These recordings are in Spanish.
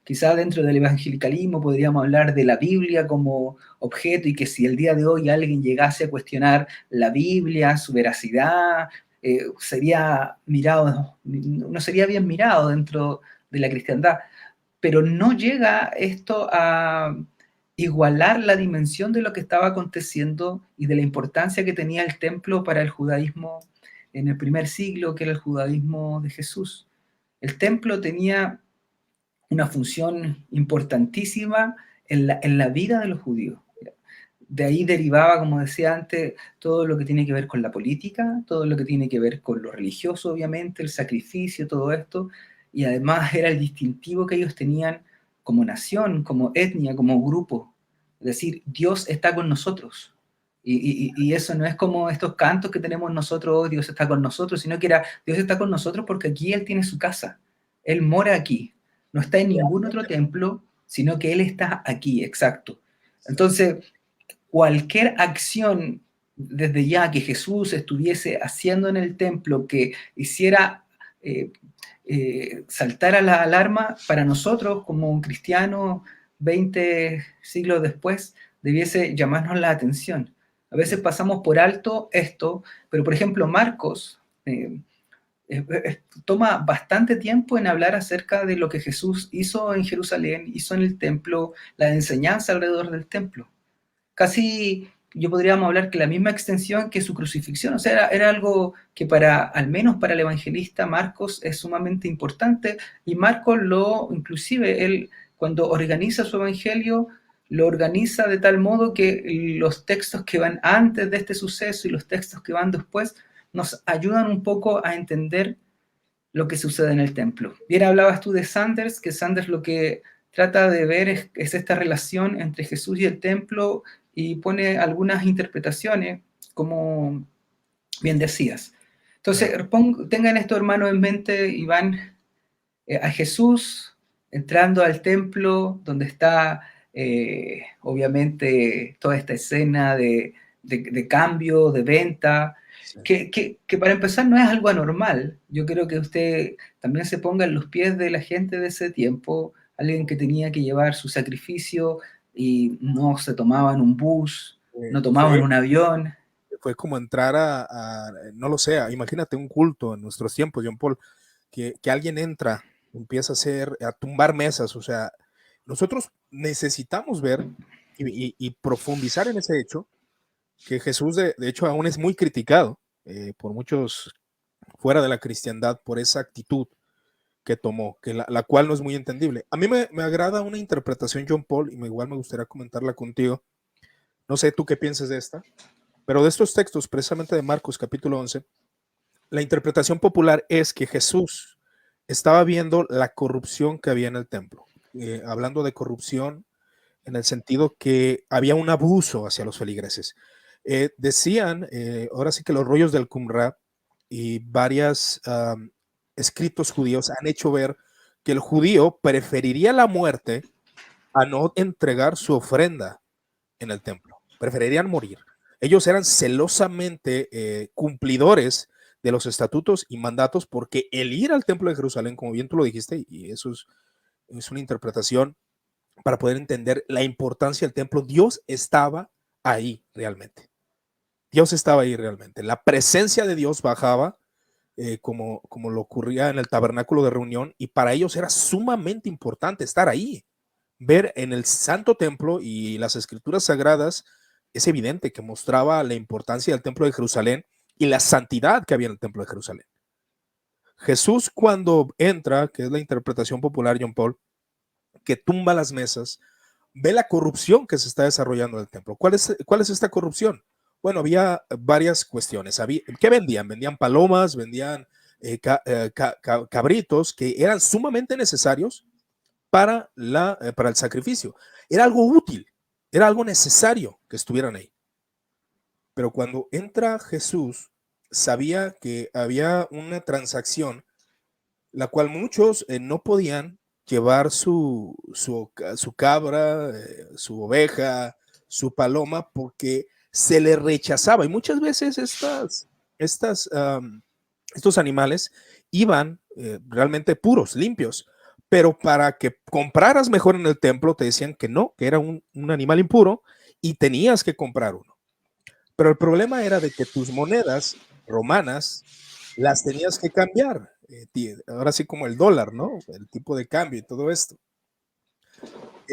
Quizá dentro del evangelicalismo podríamos hablar de la Biblia como objeto y que si el día de hoy alguien llegase a cuestionar la Biblia, su veracidad, sería mirado, no sería bien mirado dentro de la cristiandad, pero no llega esto a igualar la dimensión de lo que estaba aconteciendo y de la importancia que tenía el templo para el judaísmo en el primer siglo, que era el judaísmo de Jesús. El templo tenía una función importantísima en la vida de los judíos. De ahí derivaba, como decía antes, todo lo que tiene que ver con la política, todo lo que tiene que ver con lo religioso, obviamente, el sacrificio, todo esto, y además era el distintivo que ellos tenían como nación, como etnia, como grupo. Es decir, Dios está con nosotros. Y eso no es como estos cantos que tenemos nosotros, oh, Dios está con nosotros, sino que era, Dios está con nosotros porque aquí Él tiene su casa. Él mora aquí. No está en ningún otro templo, sino que Él está aquí, exacto. Entonces, cualquier acción desde ya que Jesús estuviese haciendo en el templo que hiciera saltar a la alarma, para nosotros como un cristiano 20 siglos después, debiese llamarnos la atención. A veces pasamos por alto esto, pero por ejemplo Marcos toma bastante tiempo en hablar acerca de lo que Jesús hizo en Jerusalén, hizo en el templo, la enseñanza alrededor del templo. Casi yo podríamos hablar que la misma extensión que su crucifixión, o sea, era algo que para, al menos para el evangelista Marcos, es sumamente importante, y Marcos inclusive él, cuando organiza su evangelio, lo organiza de tal modo que los textos que van antes de este suceso y los textos que van después nos ayudan un poco a entender lo que sucede en el templo. Bien, hablabas tú de Sanders, que Sanders lo que trata de ver es esta relación entre Jesús y el templo y pone algunas interpretaciones, como bien decías. Entonces, tengan esto, hermanos, en mente y van a Jesús entrando al templo donde está, obviamente, toda esta escena de cambio, de venta, Sí. que para empezar no es algo anormal. Yo creo que usted también se ponga en los pies de la gente de ese tiempo, alguien que tenía que llevar su sacrificio y no se tomaban un bus, no tomaban Fue, un avión. fue como entrar no lo sé, imagínate un culto en nuestros tiempos, John Paul, que alguien entra, empieza a tumbar mesas, o sea, nosotros necesitamos ver y profundizar en ese hecho, que Jesús de hecho aún es muy criticado por muchos fuera de la cristiandad por esa actitud que tomó, que la cual no es muy entendible. A mí me agrada una interpretación, John Paul, y igual me gustaría comentarla contigo. No sé tú qué piensas de esta, pero de estos textos, precisamente de Marcos capítulo 11, la interpretación popular es que Jesús estaba viendo la corrupción que había en el templo. Hablando de corrupción en el sentido que había un abuso hacia los feligreses. Decían, ahora sí que los rollos del Qumran y varios escritos judíos han hecho ver que el judío preferiría la muerte a no entregar su ofrenda en el templo. Preferirían morir. Ellos eran celosamente cumplidores de los estatutos y mandatos porque el ir al templo de Jerusalén, como bien tú lo dijiste, y eso es una interpretación para poder entender la importancia del templo, Dios estaba ahí realmente. Dios estaba ahí realmente. La presencia de Dios bajaba como lo ocurría en el tabernáculo de reunión y para ellos era sumamente importante estar ahí. Ver en el santo templo y las escrituras sagradas es evidente que mostraba la importancia del templo de Jerusalén y la santidad que había en el templo de Jerusalén. Jesús cuando entra, que es la interpretación popular, John Paul, que tumba las mesas, ve la corrupción que se está desarrollando en el templo. ¿Cuál es esta corrupción? Bueno, había varias cuestiones. ¿Qué vendían? Vendían palomas, vendían cabritos que eran sumamente necesarios para el sacrificio. Era algo útil, era algo necesario que estuvieran ahí. Pero cuando entra Jesús, sabía que había una transacción, la cual muchos no podían llevar su cabra, su oveja, su paloma, porque se le rechazaba. Y muchas veces estas, estos animales iban realmente puros, limpios, pero para que compraras mejor en el templo te decían que no, que era un animal impuro y tenías que comprar uno. Pero el problema era de que tus monedas romanas las tenías que cambiar. Ahora sí como el dólar, ¿no? El tipo de cambio y todo esto.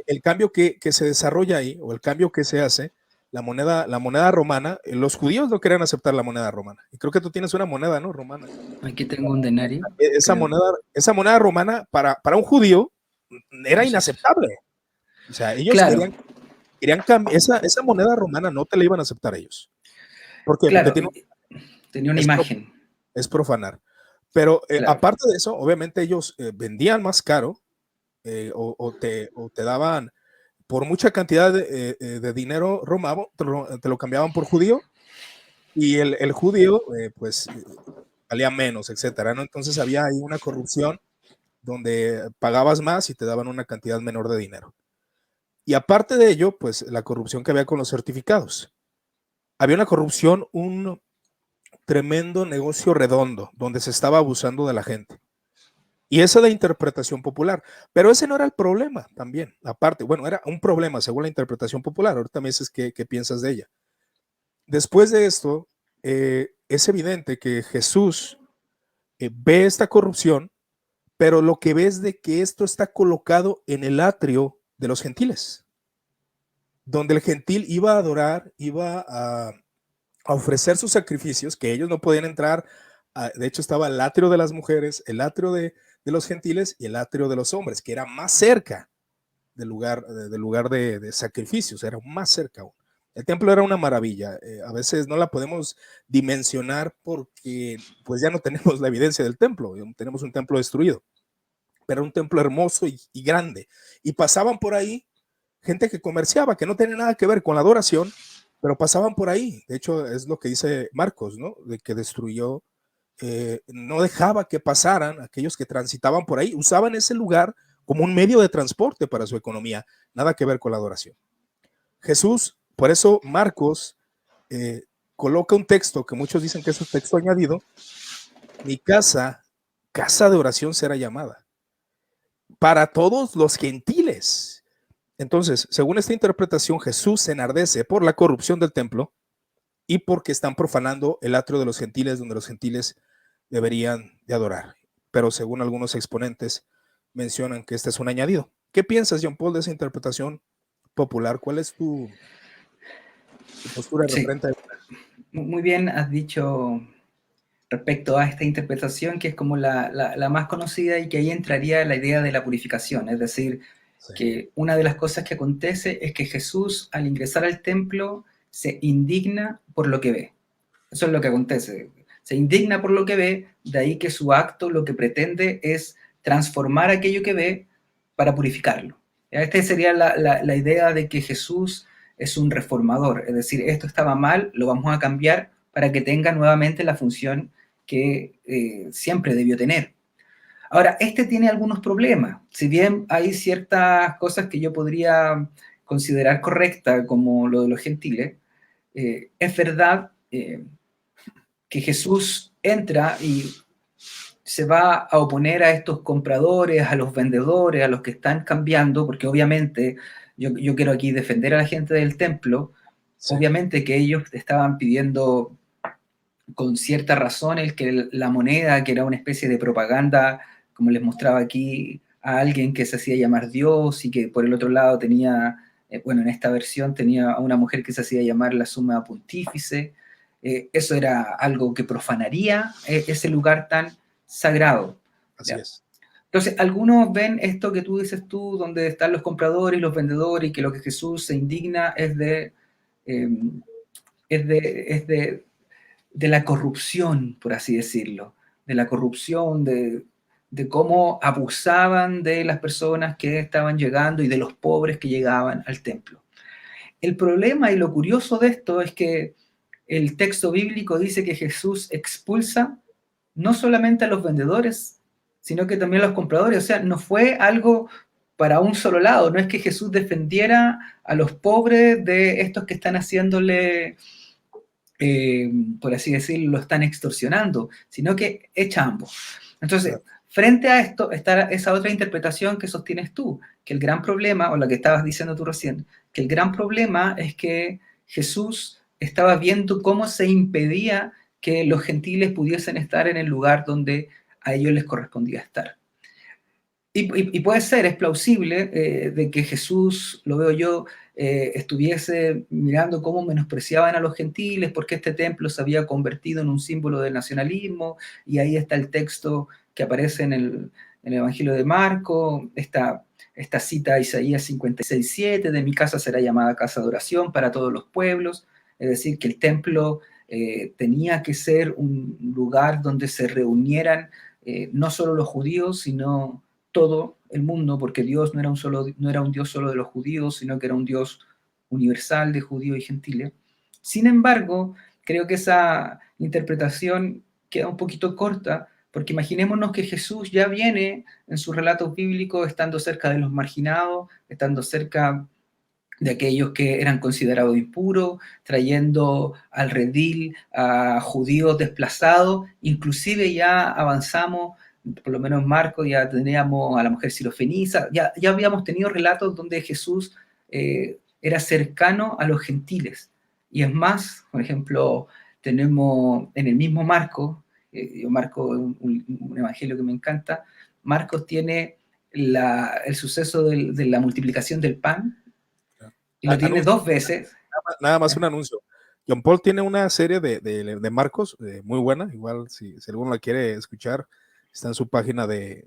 El cambio que se desarrolla ahí, o el cambio que se hace, la moneda romana, los judíos no querían aceptar la moneda romana. Y creo que tú tienes una moneda, ¿no? Romana. Aquí tengo un denario, Esa creo. moneda, esa moneda romana para un judío era Sí. inaceptable. O sea, ellos Claro, querían cambiar, esa moneda romana no te la iban a aceptar ellos. ¿Por qué? Porque claro, tenía una es, imagen, es profanar. Pero claro. aparte de eso, obviamente ellos vendían más caro o te daban por mucha cantidad de dinero romano, te lo cambiaban por judío y el judío pues valía menos, etcétera, ¿no? Entonces había ahí una corrupción donde pagabas más y te daban una cantidad menor de dinero. Y aparte de ello, pues la corrupción que había con los certificados. Había una corrupción, un tremendo negocio redondo donde se estaba abusando de la gente. Y esa es la interpretación popular. Pero ese no era el problema también. Aparte, bueno, era un problema según la interpretación popular. Ahorita me dices qué piensas de ella. Después de esto, es evidente que Jesús ve esta corrupción, pero lo que ve es de que esto está colocado en el atrio de los gentiles, donde el gentil iba a adorar, iba a ofrecer sus sacrificios, que ellos no podían entrar. De hecho, estaba el atrio de las mujeres, el atrio de los gentiles y el atrio de los hombres, que era más cerca del lugar de sacrificios, era más cerca aún. El templo era una maravilla. A veces no la podemos dimensionar porque pues ya no tenemos la evidencia del templo, tenemos un templo destruido, pero era un templo hermoso y grande. Y pasaban por ahí gente que comerciaba, que no tenía nada que ver con la adoración, pero pasaban por ahí. De hecho, es lo que dice Marcos, ¿no? De que destruyó, no dejaba que pasaran aquellos que transitaban por ahí, usaban ese lugar como un medio de transporte para su economía, nada que ver con la adoración. Jesús, por eso Marcos coloca un texto que muchos dicen que es un texto añadido: mi casa, casa de oración será llamada para todos los gentiles. Entonces, según esta interpretación, Jesús se enardece por la corrupción del templo y porque están profanando el atrio de los gentiles, donde los gentiles deberían de adorar. Pero según algunos exponentes, mencionan que este es un añadido. ¿Qué piensas, John Paul, de esa interpretación popular? ¿Cuál es tu postura Sí, referente a esto? muy bien has dicho respecto a esta interpretación que es como la más conocida y que ahí entraría la idea de la purificación, es decir, Sí, que una de las cosas que acontece es que Jesús al ingresar al templo se indigna por lo que ve. Eso es lo que acontece. Se indigna por lo que ve, de ahí que su acto lo que pretende es transformar aquello que ve para purificarlo. Esta sería la idea de que Jesús es un reformador, es decir, esto estaba mal, lo vamos a cambiar para que tenga nuevamente la función que siempre debió tener. Ahora, este tiene algunos problemas. Si bien hay ciertas cosas que yo podría considerar correctas, como lo de los gentiles, es verdad que Jesús entra y se va a oponer a estos compradores, a los vendedores, a los que están cambiando, porque obviamente yo quiero aquí defender a la gente del templo, sí, obviamente que ellos estaban pidiendo con cierta razón el que la moneda, que era una especie de propaganda, como les mostraba aquí, a alguien que se hacía llamar Dios y que por el otro lado tenía, bueno, en esta versión tenía a una mujer que se hacía llamar la suma pontífice. Eso era algo que profanaría ese lugar tan sagrado. así ¿Ya? es. Entonces, algunos ven esto que tú dices tú, donde están los compradores y los vendedores, y que lo que Jesús se indigna eh, es de la corrupción, por así decirlo, de la corrupción, de cómo abusaban de las personas que estaban llegando y de los pobres que llegaban al templo. El problema y lo curioso de esto es que el texto bíblico dice que Jesús expulsa no solamente a los vendedores, sino que también a los compradores. O sea, no fue algo para un solo lado, no es que Jesús defendiera a los pobres de estos que están haciéndole por así decirlo, lo están extorsionando, sino que echa ambos. Entonces, Claro. frente a esto está esa otra interpretación que sostienes tú, que el gran problema, o la que estabas diciendo tú recién, que el gran problema es que Jesús estaba viendo cómo se impedía que los gentiles pudiesen estar en el lugar donde a ellos les correspondía estar. Y puede ser, es plausible de que Jesús, lo veo yo, estuviese mirando cómo menospreciaban a los gentiles porque este templo se había convertido en un símbolo del nacionalismo, y ahí está el texto que aparece en el Evangelio de Marco, esta cita a Isaías 56:7, de mi casa será llamada casa de oración para todos los pueblos, es decir, que el templo tenía que ser un lugar donde se reunieran no solo los judíos, sino todo el mundo, porque Dios no era un Dios solo de los judíos, sino que era un Dios universal de judíos y gentiles. Sin embargo, creo que esa interpretación queda un poquito corta, porque imaginémonos que Jesús ya viene en sus relatos bíblicos estando cerca de los marginados, estando cerca de aquellos que eran considerados impuros, trayendo al redil a judíos desplazados, inclusive ya avanzamos, por lo menos en Marcos ya teníamos a la mujer sirofenisa, ya habíamos tenido relatos donde Jesús era cercano a los gentiles. Y es más, por ejemplo, tenemos en el mismo Marcos, Marcos es un evangelio que me encanta, Marcos tiene el suceso de la multiplicación del pan, y lo tiene Anuncio, dos veces. nada más un anuncio. John Paul tiene una serie de Marcos muy buena, igual si alguno la quiere escuchar, está en su página de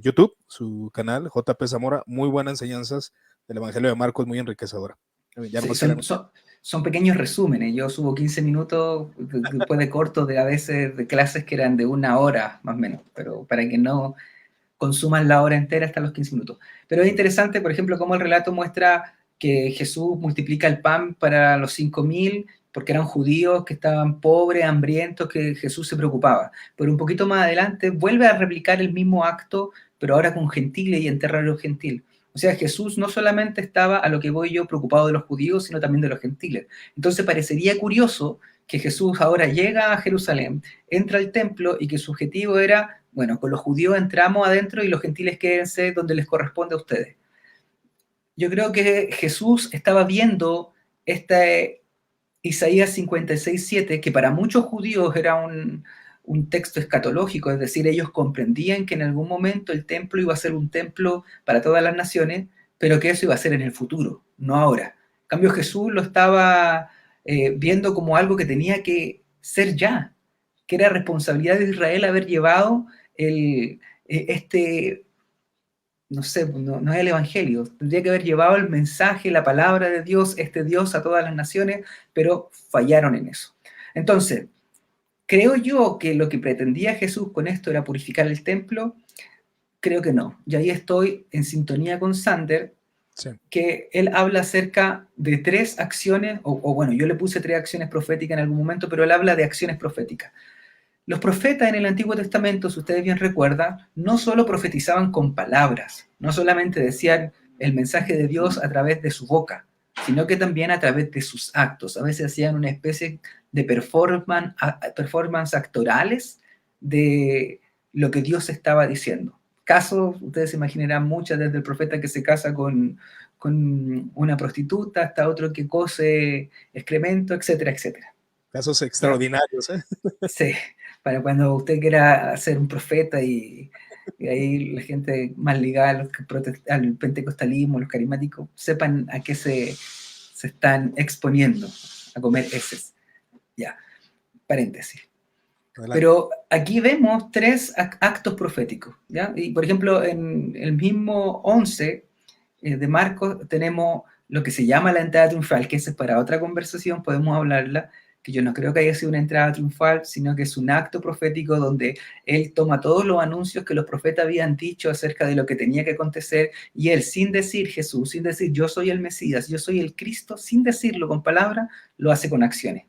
YouTube, su canal, JP Zamora, muy buenas enseñanzas del Evangelio de Marcos, muy enriquecedora. Ya Sí, nomás quería son pequeños resúmenes. Yo subo 15 minutos después de cortos a veces de clases que eran de 1 hora más o menos, pero para que no consuman la hora entera hasta los 15 minutos. Pero es interesante, por ejemplo, cómo el relato muestra que Jesús multiplica el pan para los 5.000 porque eran judíos que estaban pobres, hambrientos, que Jesús se preocupaba. Pero un poquito más adelante vuelve a replicar el mismo acto, pero ahora con gentiles y en terreno gentil. O sea, Jesús no solamente estaba, a lo que voy yo, preocupado de los judíos, sino también de los gentiles. Entonces parecería curioso que Jesús ahora llega a Jerusalén, entra al templo y que su objetivo era, bueno, con los judíos entramos adentro y los gentiles quédense donde les corresponde a ustedes. Yo creo que Jesús estaba viendo este Isaías 56:7, que para muchos judíos era un texto escatológico, es decir, ellos comprendían que en algún momento el templo iba a ser un templo para todas las naciones, pero que eso iba a ser en el futuro, no ahora. En cambio, Jesús lo estaba viendo como algo que tenía que ser ya, que era responsabilidad de Israel haber llevado este, no sé, no es el Evangelio, tendría que haber llevado el mensaje, la palabra de Dios, este Dios a todas las naciones, pero fallaron en eso. Entonces, creo yo que lo que pretendía Jesús con esto era purificar el templo. Creo que no. Y ahí estoy en sintonía con Sander, sí. que él habla acerca de 3 acciones, o bueno, yo le puse 3 acciones proféticas en algún momento, pero él habla de acciones proféticas. Los profetas en el Antiguo Testamento, si ustedes bien recuerdan, no solo profetizaban con palabras, no solamente decían el mensaje de Dios a través de su boca, sino que también a través de sus actos. A veces hacían una especie de performance actorales de lo que Dios estaba diciendo. Casos, ustedes se imaginarán muchas, desde el profeta que se casa con una prostituta hasta otro que cose excremento, etcétera, etcétera. Casos ¿Ya? extraordinarios, ¿eh? Sí, para cuando usted quiera ser un profeta y ahí la gente más ligada al pentecostalismo, los carismáticos, sepan a qué se están exponiendo, a comer heces. Ya, paréntesis. Adelante. Pero aquí vemos 3 actos proféticos, ¿ya? Y por ejemplo, en el mismo 11 de Marcos tenemos lo que se llama la entrada triunfal, que esa es para otra conversación, podemos hablarla, que yo no creo que haya sido una entrada triunfal, sino que es un acto profético donde él toma todos los anuncios que los profetas habían dicho acerca de lo que tenía que acontecer, y él, sin decir Jesús, sin decir yo soy el Mesías, yo soy el Cristo, sin decirlo con palabras, lo hace con acciones.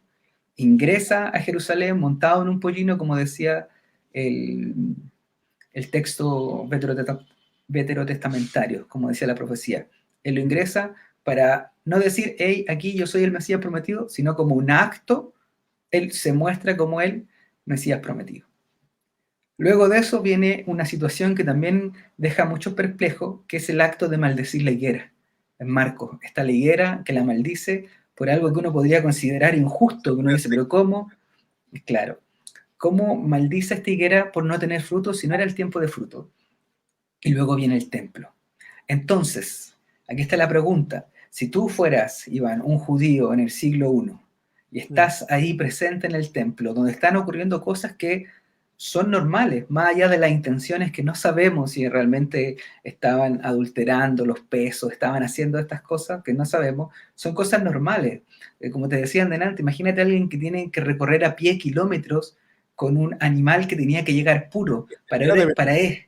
Ingresa a Jerusalén montado en un pollino, como decía el, el texto veterotestamentario, como decía la profecía. Él lo ingresa para no decir, hey, aquí yo soy el Mesías prometido, sino como un acto, él se muestra como el Mesías prometido. Luego de eso viene una situación que también deja mucho perplejo, que es el acto de maldecir la higuera. En Marcos, está la higuera que la maldice por algo que uno podría considerar injusto, que uno dice, pero ¿cómo? Claro, ¿cómo maldice esta higuera por no tener fruto si no era el tiempo de fruto? Y luego viene el templo. Entonces, aquí está la pregunta. Si tú fueras, Iván, un judío en el siglo I y estás ahí presente en el templo, donde están ocurriendo cosas que son normales, más allá de las intenciones que no sabemos si realmente estaban adulterando los pesos, estaban haciendo estas cosas que no sabemos, son cosas normales. Como te decían delante, imagínate a alguien que tiene que recorrer a pie kilómetros con un animal que tenía que llegar puro Era de, para él.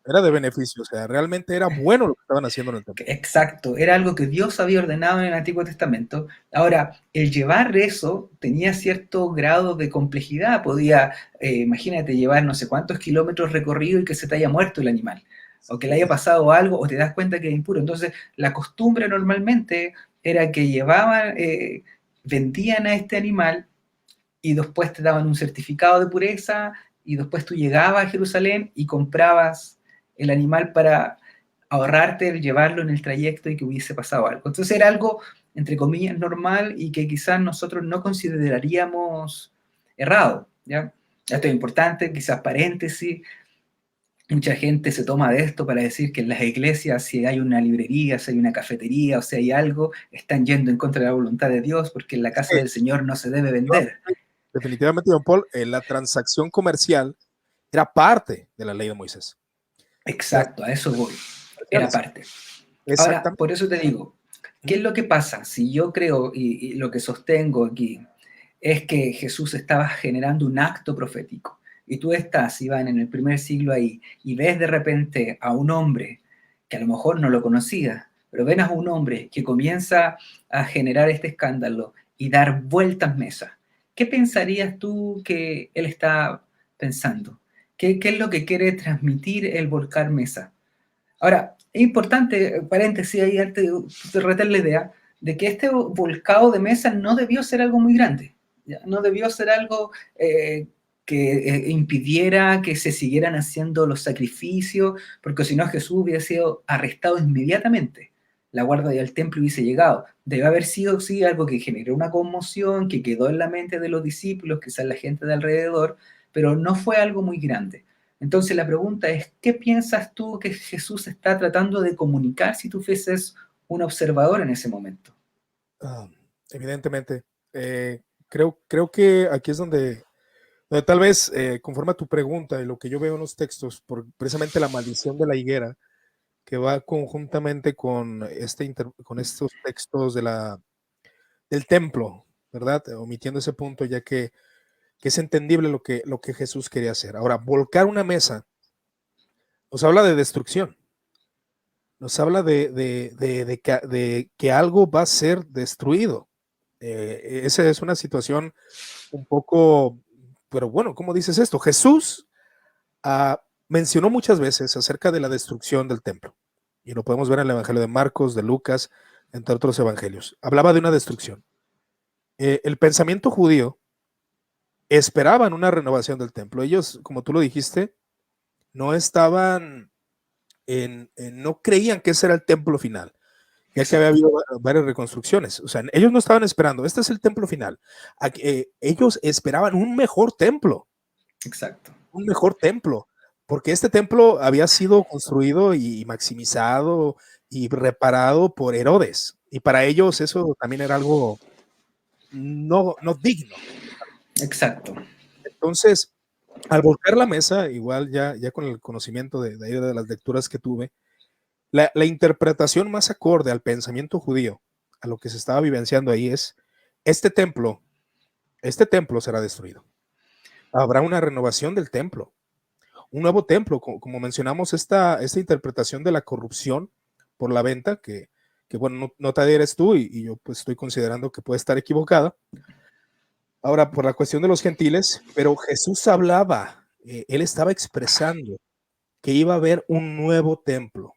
era de beneficio, o sea, realmente era bueno lo que estaban haciendo en el templo. Exacto, era algo que Dios había ordenado en el Antiguo Testamento. Ahora, el llevar eso tenía cierto grado de complejidad. Podía, imagínate, llevar no sé cuántos kilómetros recorrido y que se te haya muerto el animal, o que le haya pasado algo, o te das cuenta que es impuro. Entonces, la costumbre normalmente era que llevaban, vendían a este animal y después te daban un certificado de pureza y después tú llegabas a Jerusalén y comprabas el animal para ahorrarte el llevarlo en el trayecto y que hubiese pasado algo. Entonces era algo, entre comillas, normal y que quizás nosotros no consideraríamos errado, ¿ya? Esto es importante, quizás paréntesis, mucha gente se toma de esto para decir que en las iglesias, si hay una librería, si hay una cafetería, o si hay algo, están yendo en contra de la voluntad de Dios porque en la casa Sí, del Señor no se debe vender. definitivamente, John Paul, la transacción comercial era parte de la ley de Moisés. Exacto, a eso voy. Era Comerciales. parte. Ahora, Exactamente. por eso te digo, ¿qué es lo que pasa? Si yo creo y lo que sostengo aquí es que Jesús estaba generando un acto profético y tú estás, Iván, en el primer siglo ahí y ves de repente a un hombre que a lo mejor no lo conocía, pero ven a un hombre que comienza a generar este escándalo y dar vueltas mesas. ¿Qué pensarías tú que él está pensando? ¿Qué es lo que quiere transmitir el volcar mesa? Ahora, es importante, paréntesis ahí antes de retar la idea, de que este volcado de mesa no debió ser algo muy grande, ¿ya? No debió ser algo que impidiera que se siguieran haciendo los sacrificios, porque si no Jesús hubiera sido arrestado inmediatamente. La guardia del templo hubiese llegado. Debe haber sido, sí, algo que generó una conmoción, que quedó en la mente de los discípulos, quizás la gente de alrededor, pero no fue algo muy grande. Entonces la pregunta es, ¿qué piensas tú que Jesús está tratando de comunicar si tú fueses un observador en ese momento? Ah, evidentemente, creo que aquí es donde tal vez, conforme a tu pregunta y lo que yo veo en los textos, por precisamente la maldición de la higuera, que va conjuntamente con, con estos textos del templo, ¿verdad? Omitiendo ese punto, ya que es entendible lo que Jesús quería hacer. Ahora, volcar una mesa nos habla de destrucción, nos habla de que algo va a ser destruido. Esa es una situación un poco, pero bueno, ¿cómo dices esto? Jesús mencionó muchas veces acerca de la destrucción del templo, y lo podemos ver en el Evangelio de Marcos, de Lucas, entre otros evangelios. Hablaba de una destrucción. El pensamiento judío esperaban una renovación del templo. Ellos, como tú lo dijiste, no estaban no creían que ese era el templo final, ya que había Exacto, habido varias reconstrucciones. O sea, ellos no estaban esperando, este es el templo final. Ellos esperaban exacto, un mejor templo, porque este templo había sido construido y maximizado y reparado por Herodes. Y para ellos eso también era algo no digno. exacto. Entonces, al volcar la mesa, igual ya con el conocimiento de las lecturas que tuve, la interpretación más acorde al pensamiento judío, a lo que se estaba vivenciando ahí es, este templo, este templo será destruido. Habrá una renovación del templo, un nuevo templo, como mencionamos, esta interpretación de la corrupción por la venta, que bueno, no te adhieres tú y yo pues estoy considerando que puede estar equivocada. Ahora, por la cuestión de los gentiles, pero Jesús hablaba, él estaba expresando que iba a haber un nuevo templo,